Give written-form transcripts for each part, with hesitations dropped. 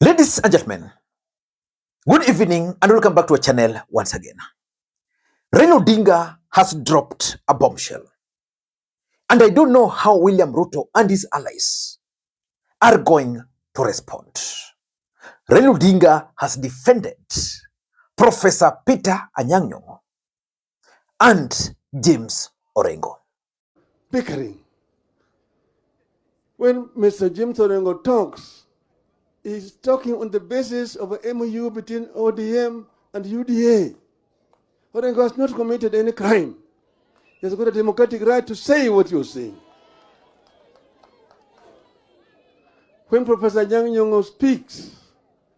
Ladies and gentlemen, good evening and welcome back to our channel once again. Raila Odinga has dropped a bombshell. And I don't know how William Ruto and his allies are going to respond. Raila Odinga has defended Professor Peter Anyang and James Orengo. Bickering. When Mr. James Orengo talks, he's talking on the basis of an MOU between ODM and UDA. Orengo has not committed any crime. He has got a democratic right to say what you're saying. When Professor Anyang speaks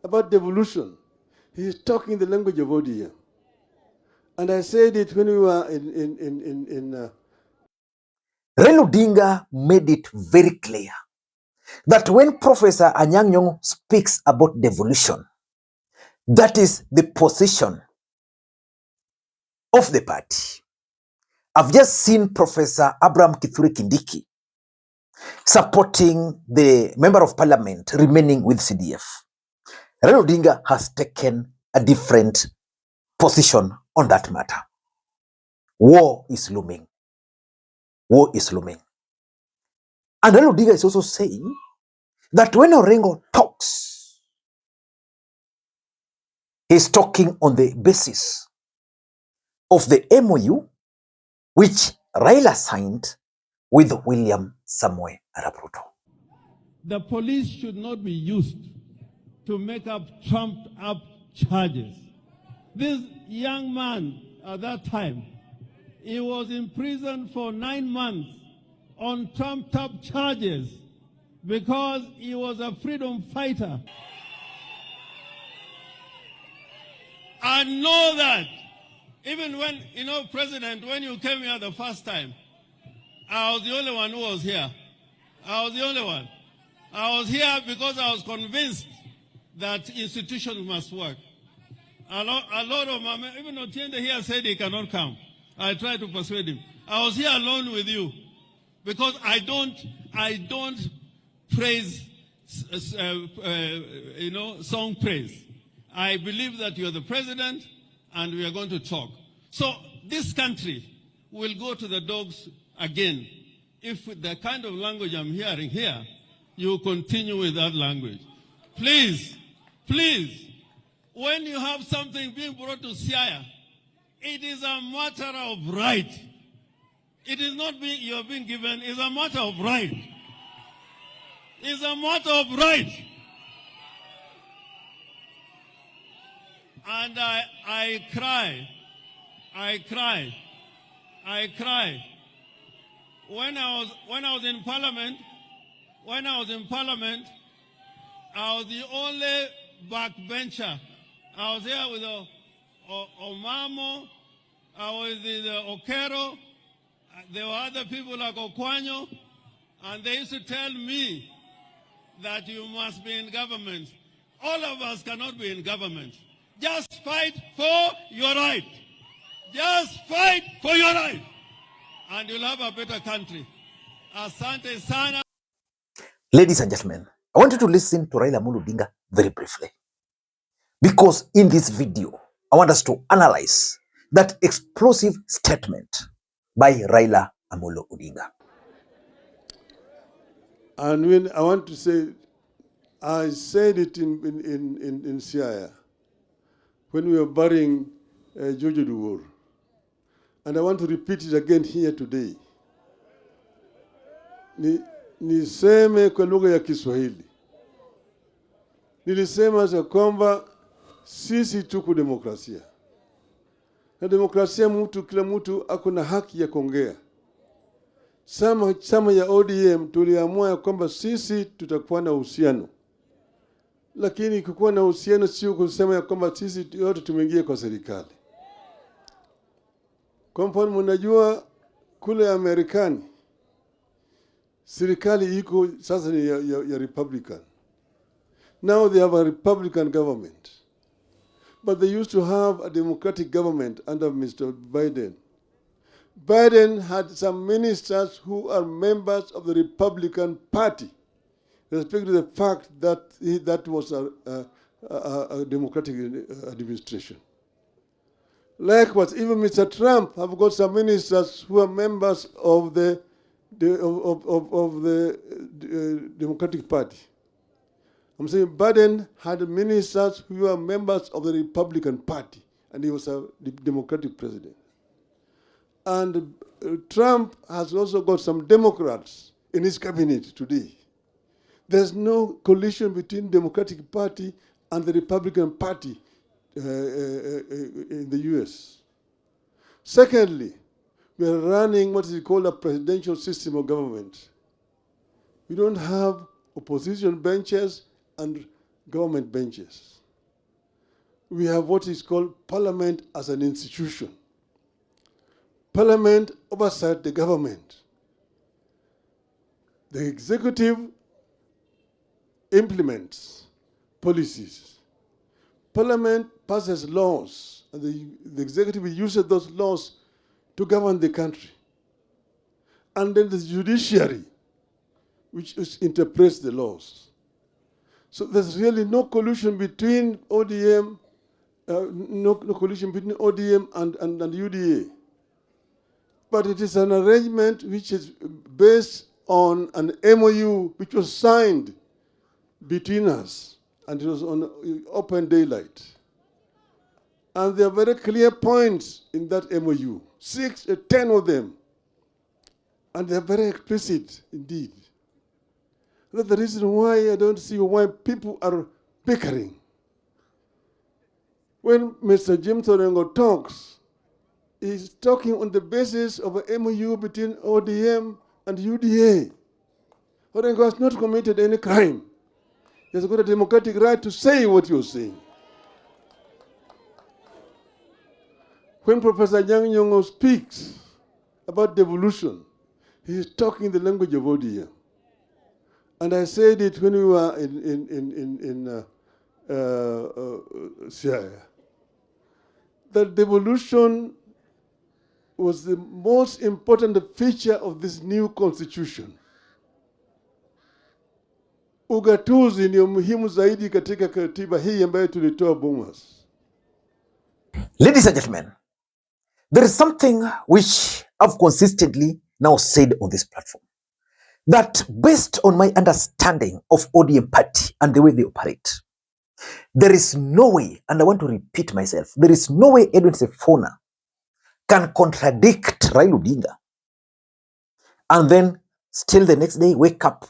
about devolution, he is talking the language of ODM. And I said it when we were Raila Odinga made it very clear that when Professor Anyang speaks about devolution, that is the position of the party. I've just seen Professor Abraham Kithure Kindiki supporting the member of parliament remaining with CDF. Raila Odinga has taken a different position on that matter. War is looming. War is looming. And Raila Odinga is also saying that when Orengo talks, he's talking on the basis of the MOU which Raila signed with William Samoei Arap Ruto. The police should not be used to make up trumped up charges. This young man at that time, he was in prison for 9 months on trumped up charges because he was a freedom fighter. I know that. Even when, President, when you came here the first time, I was the only one who was here. I was the only one. I was here because I was convinced that institutions must work. A lot of my men, even Otiende here said he cannot come. I tried to persuade him. I was here alone with you because I don't praise, song praise. I believe that you're the president and we are going to talk. So this country will go to the dogs again if the kind of language I'm hearing here, you continue with that language. Please, when you have something being brought to Siaya, it is a matter of right. It is not you are being given, it's a matter of right. It's a matter of right. And I cry. When I was in Parliament, I was the only backbencher. I was here with Omamo, I was with Okero, there were other people like Okwanyo, and they used to tell me that you must be in government. All of us cannot be in government. Just fight for your right. Just fight for your right. And you'll have a better country. Asante sana. Ladies and gentlemen, I want you to listen to Raila Odinga very briefly. Because in this video, I want us to analyze that explosive statement by Raila Odinga. And when I want to say, I said it in Siaya when we were burying George Uhuru. And I want to repeat it again here today. Niseme kwa lugha ya Kiswahili. Nilisema za kwamba sisi tuko demokrasia. Na demokrasia kila mtu akona haki ya kuongea. Sama ya ODM tuliamua ya kwamba sisi tutakuwa na uhusiano. Lakini kukuwa na uhusiano sio kusema ya kwamba sisi yote tumeingia kwa serikali. Kwa mfano mnajua kule Amerikani serikali iko sasa ni ya Republican. Now they have a Republican government. But they used to have a Democratic government under Mr. Biden. Biden had some ministers who are members of the Republican Party. respect to the fact that that was a democratic administration. Likewise, even Mr. Trump have got some ministers who are members of the Democratic Party. I'm saying Biden had ministers who were members of the Republican Party, and he was a Democratic president. And Trump has also got some Democrats in his cabinet today. There's no collision between Democratic Party and the Republican Party in the US. Secondly, we are running what is called a presidential system of government. We don't have opposition benches and government benches. We have what is called parliament as an institution. Parliament oversight the government. The executive implements policies. Parliament passes laws, and the executive uses those laws to govern the country. And then the judiciary, which interprets the laws. So there's really no collusion between ODM, no collusion between ODM and UDA. But it is an arrangement which is based on an MOU which was signed between us, and it was on open daylight. And there are very clear points in that MOU, 10 of them, and they're very explicit indeed. That's the reason why I don't see why people are bickering. When Mr. James Orengo talks, he's talking on the basis of a MOU between ODM and UDA. Orengo has not committed any crime. He has got a democratic right to say what you're saying. When Professor Anyang Nyong'o speaks about devolution, he is talking the language of ODM. And I said it when we were in Siaya, that devolution was the most important feature of this new constitution. Ugatuzi ni muhimu zaidi katika katiba hii ambayo tulitoa Bomas. Ladies and gentlemen, there is something which I've consistently now said on this platform, that based on my understanding of ODM party and the way they operate, there is no way, and I want to repeat myself, there is no way Edwin Sifuna can contradict Raila Odinga and then still the next day wake up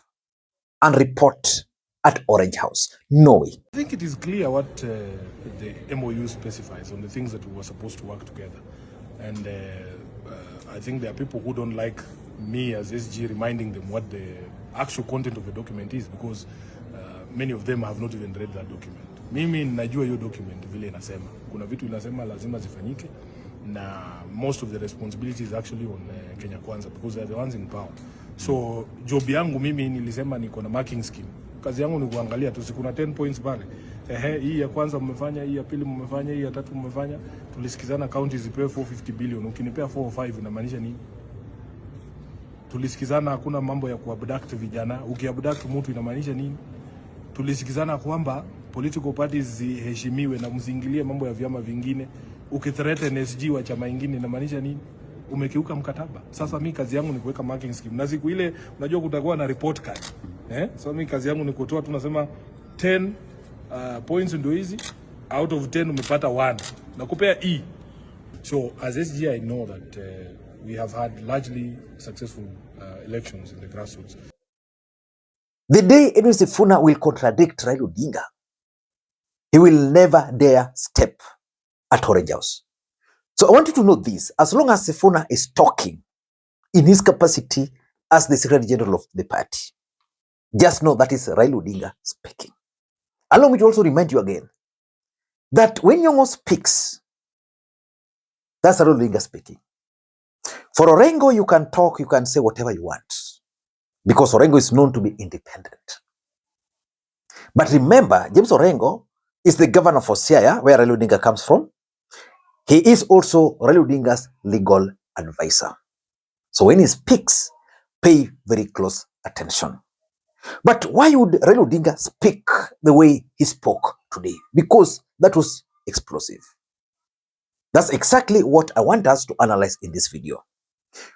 and report at Orange House. No way. I think it is clear what the MOU specifies on the things that we were supposed to work together. And I think there are people who don't like me as SG reminding them what the actual content of the document is, because many of them have not even read that document. Mimi najua hiyo document vile inasema. Kuna vitu inasema lazima zifanyike, na most of the responsibility is actually on Kenya Kwanza, because they are the ones in power. So job yangu mimi nilisema niko na marking scheme. Kazi yangu ni kuangalia tu, si kuna 10 points pale. Hii ya kwanza mmefanya, hii ya pili mmefanya, hii ya tatu mmefanya. Tulisikizana counties zipewe 450 billion. Ukinipea 4 or 5 inamaanisha nini? Tulisikizana hakuna mambo ya kuabduct vijana. Ukiabduct mtu inamaanisha nini? Tulisikizana kwamba political parties ziheshimiwe na msiingilie mambo ya vyama vingine. Ukithreaten SG wa chama kingine inamaanisha nini? Umekiuka mkataba. Sasa mimi kazi yangu ni kuweka marking scheme. Na siku ile unajua kutakuwa na report card. So mimi kazi yangu ni kutoa, tunasema 10 points ndio hizi, out of 10 umepata 1. Nakupea E. So as SG I know that we have had largely successful elections in the grassroots. The day Edwin Sifuna will contradict Raila Odinga, he will never dare step at Orange House. So I want you to know this, as long as Sifuna is talking in his capacity as the Secretary General of the party, just know that is Raila Odinga speaking. Allow me to also remind you again that when Nyong'o speaks, that's Raila Odinga speaking. For Orengo, you can talk, you can say whatever you want, because Orengo is known to be independent. But remember, James Orengo is the governor for Siaya, where Raila Odinga comes from. He is also Raila Odinga's legal advisor. So when he speaks, pay very close attention. But why would Raila Odinga speak the way he spoke today? Because that was explosive. That's exactly what I want us to analyze in this video.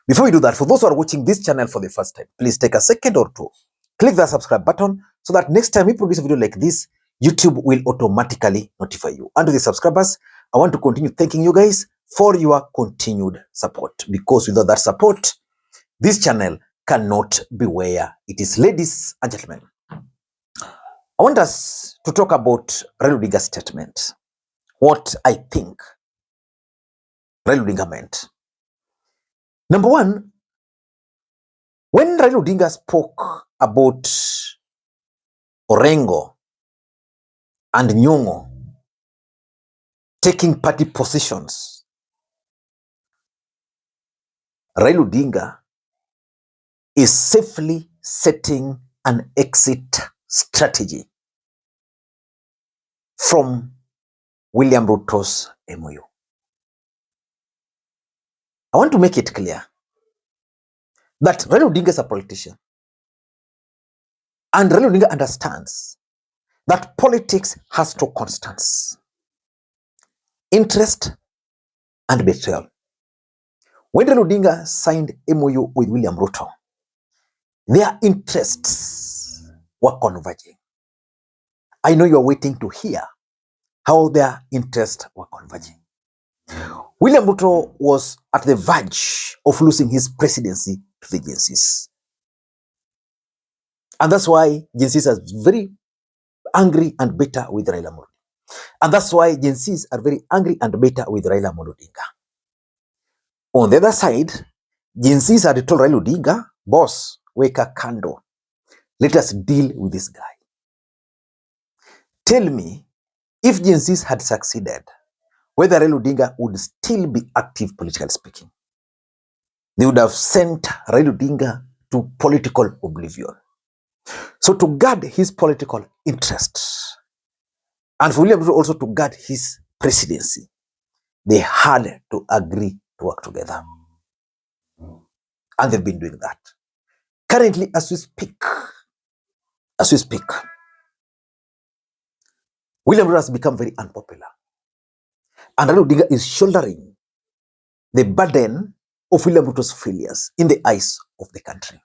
Before we do that, for those who are watching this channel for the first time, please take a second or two, click the subscribe button so that next time we produce a video like this, YouTube will automatically notify you. And to the subscribers, I want to continue thanking you guys for your continued support, because without that support, this channel cannot be where it is. Ladies and gentlemen, I want us to talk about Raila Odinga's statement, what I think Raila Odinga meant. Number one, when Raila Odinga spoke about Orengo and Nyong'o taking party positions, Raila Odinga is safely setting an exit strategy from William Ruto's MOU. I want to make it clear that Raila Odinga is a politician, and Raila Odinga understands that politics has two constants: interest and betrayal. When Raila Odinga signed MOU with William Ruto, their interests were converging. I know you are waiting to hear how their interests were converging. William Ruto was at the verge of losing his presidency to the Gen Zs. And that's why Gen Zs are very angry and bitter with Raila Odinga. And that's why Gen Zs are very angry and bitter with Raila Odinga. On the other side, Gen Zs had told Raila Odinga, boss, wake a candle. Let us deal with this guy. Tell me, if Gen Zs had succeeded, whether Raila Odinga would still be active politically speaking. They would have sent Raila Odinga to political oblivion. So to guard his political interests, and for William Ruto also to guard his presidency, they had to agree to work together. And they've been doing that. Currently, as we speak, William Ruto has become very unpopular. And Raila Odinga is shouldering the burden of William Ruto's failures in the eyes of the country.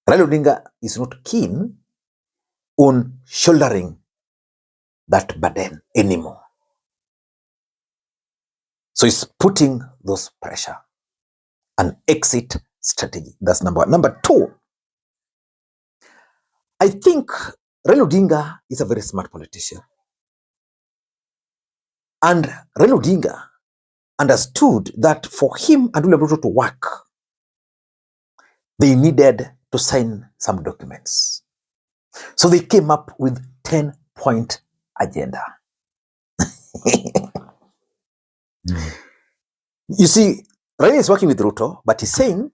Raila Odinga is not keen on shouldering that burden anymore. So he's putting those pressure, an exit strategy. That's number one. Number two, I think Raila Odinga is a very smart politician. And Raila Odinga understood that for him and William Ruto to work, they needed to sign some documents. So they came up with 10-point agenda. You see, Raila is working with Ruto, but he's saying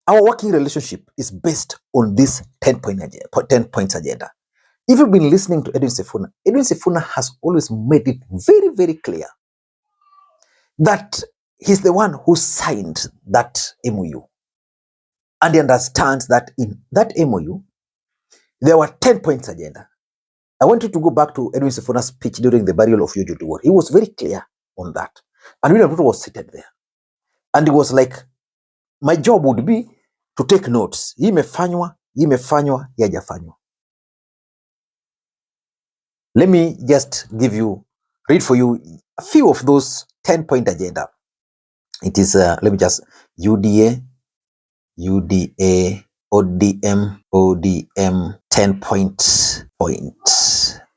our working relationship is based on this 10 points agenda. If you've been listening to Edwin Sifuna has always made it very, very clear that he's the one who signed that MOU. And he understands that in that MOU, there were 10 points agenda. I want you to go back to Edwin Sifuna's speech during the burial of Yojo Duwar. He was very clear on that. And William Ruto was seated there. And he was like, my job would be to take notes. Hii imefanywa, yajafanywa. Let me just read for you a few of those 10-point agenda. It is, let me just, UDA, ODM 10-point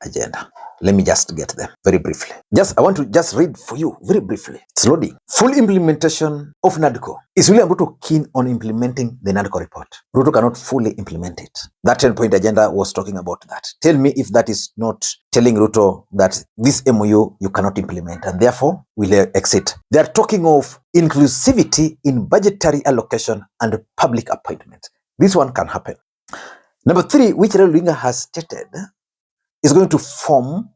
agenda. Let me just get them very briefly. I want to just read for you very briefly. It's loading. Full implementation of NADCO. Is William Ruto keen on implementing the NADCO report? Ruto cannot fully implement it. That 10-point agenda was talking about that. Tell me if that is not telling Ruto that this MOU you cannot implement and therefore will exit. They are talking of inclusivity in budgetary allocation and public appointment. This one can happen. Number 3, which Raila Odinga has stated, is going to form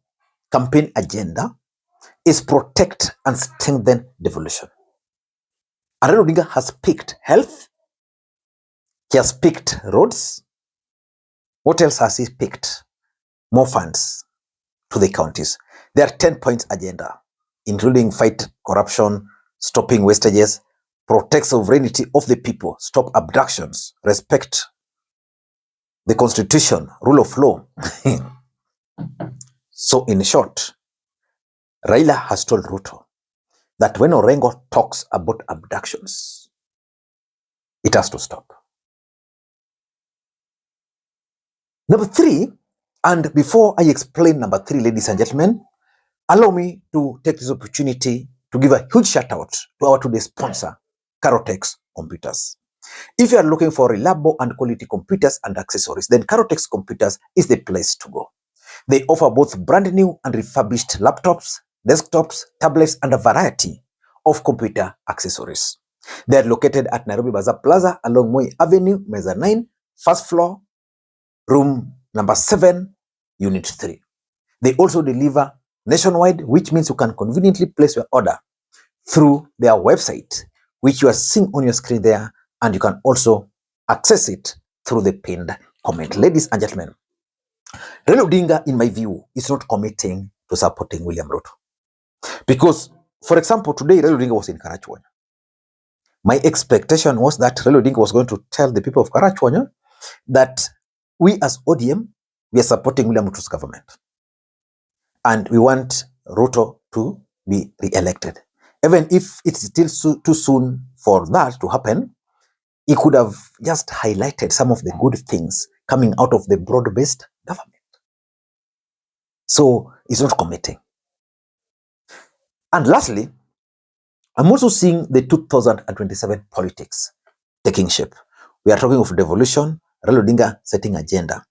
campaign agenda, is protect and strengthen devolution. Raila Odinga has picked health, He has picked roads. What else has he picked? More funds to the counties. There are 10 points agenda, including fight corruption, stopping wastages, protect sovereignty of the people, stop abductions, respect the constitution, rule of law. So in short, Raila has told Ruto that when Orengo talks about abductions, it has to stop. Number 3, and before I explain number 3, ladies and gentlemen, allow me to take this opportunity to give a huge shout out to our today's sponsor, Carotex Computers. If you are looking for reliable and quality computers and accessories, then Carotex Computers is the place to go. They offer both brand new and refurbished laptops, desktops, tablets, and a variety of computer accessories. They are located at Nairobi Bazaar Plaza along Moi Avenue, Mezzanine, first floor, room number 7, unit 3. They also deliver nationwide, which means you can conveniently place your order through their website, which you are seeing on your screen there, and you can also access it through the pinned comment. Ladies and gentlemen, Raila Odinga, in my view, is not committing to supporting William Ruto. Because, for example, today Raila Odinga was in Karachuonyo. My expectation was that Raila Odinga was going to tell the people of Karachuonyo that we as ODM, we are supporting William Ruto's government. And we want Ruto to be re-elected. Even if it's still too soon for that to happen, he could have just highlighted some of the good things coming out of the broad-based government. So he's not committing. And lastly, I'm also seeing the 2027 politics taking shape. We are talking of devolution, Raila Odinga setting agenda,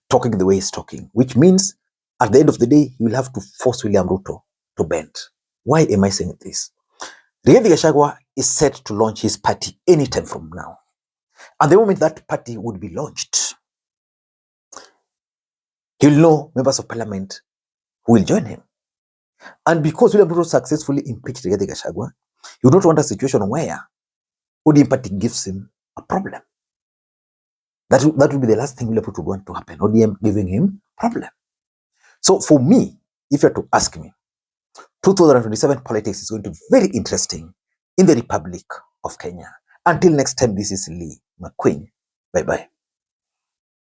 talking the way he's talking, which means at the end of the day, he will have to force William Ruto to bend. Why am I saying this? Rigathi Gachagua is set to launch his party anytime from now. At the moment that party would be launched, he will know members of parliament who will join him. And because William Ruto successfully impeached Rigathi Gachagua, he would not want a situation where ODM party gives him a problem. That would be the last thing William Ruto would want to happen, ODM giving him problem. So for me, if you are to ask me, 2027 politics is going to be very interesting in the Republic of Kenya. Until next time, this is Lee Makwiny. Bye-bye.